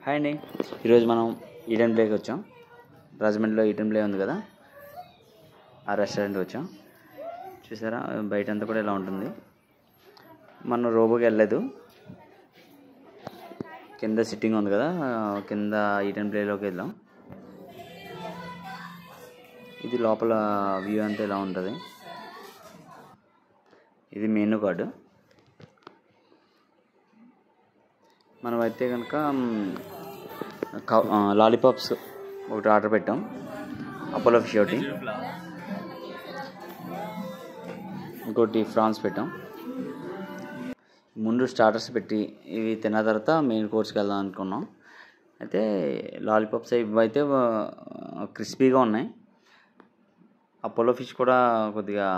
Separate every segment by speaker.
Speaker 1: Hi అండి. ఈరోజు మనం ఈడెన్ ప్లేకి వచ్చాం. రాజమండ్రిలో ఈడెన్ ప్లే ఉంది కదా, ఆ రెస్టారెంట్కి వచ్చాం. చూసారా బయట అంతా కూడా ఇలా ఉంటుంది. మనం రోబోకి వెళ్ళలేదు, కింద సిట్టింగ్ ఉంది కదా, కింద ఈడెన్ ప్లేలోకి వెళ్దాం. ఇది లోపల వ్యూ అంతా ఇలా ఉంటుంది. ఇది మెనూ కార్డు. మనమైతే కనుక లాలీపాప్స్ ఒకటి ఆర్డర్ పెట్టాం, అపోలో ఫిష్ ఒకటి, ఇంకోటి ఫ్రాన్స్ పెట్టాం. ముందు స్టార్టర్స్ పెట్టి ఇవి తిన్న తర్వాత మెయిన్ కోర్స్కి వెళ్దాం అనుకున్నాం. అయితే లాలీపాప్స్ ఇవైతే క్రిస్పీగా ఉన్నాయి. అపోలో ఫిష్ కూడా కొద్దిగా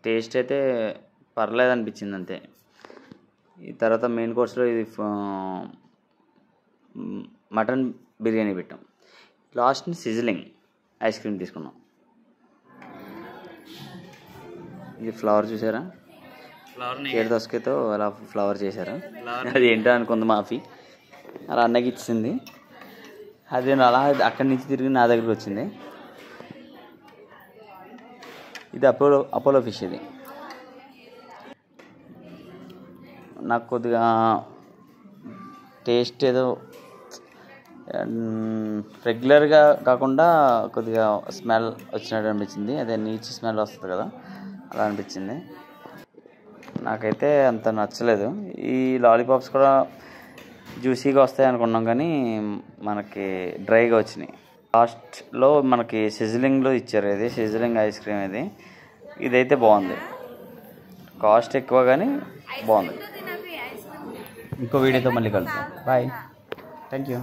Speaker 1: టేస్ట్ అయితే పర్లేదు అనిపించింది అంతే. ఈ తర్వాత మెయిన్ కోర్స్లో ఇది మటన్ బిర్యానీ పెట్టాం. లాస్ట్ని సిజిలింగ్ ఐస్ క్రీమ్ తీసుకున్నాం. ఇది ఫ్లవర్ చూసారా, కేర్ దోసకాయతో అలా ఫ్లవర్ చేశారు. అది ఏంటో అనుకుంది మాఫీ, అలా అన్నకి ఇచ్చింది. అది అలా అక్కడి నుంచి తిరిగి నా దగ్గరికి వచ్చింది. ఇది అపోలో ఫిష్. ఇది నాకు కొద్దిగా టేస్ట్ ఏదో రెగ్యులర్గా కాకుండా కొద్దిగా స్మెల్ వచ్చినట్టు అనిపించింది. అదే నీచు స్మెల్ వస్తుంది కదా, అలా అనిపించింది. నాకైతే అంత నచ్చలేదు. ఈ లాలీపాప్స్ కూడా జ్యూసీగా వస్తాయి అనుకున్నాం, కానీ మనకి డ్రైగా వచ్చినాయి. లాస్ట్లో మనకి సిజిలింగ్లో ఇచ్చారు. ఇది సిజిలింగ్ ఐస్ క్రీమ్. ఇదైతే బాగుంది. కాస్ట్ ఎక్కువ కానీ బాగుంది. ఇంకో వీడియోతో మళ్ళీ కలుద్దాం. Bye, thank you.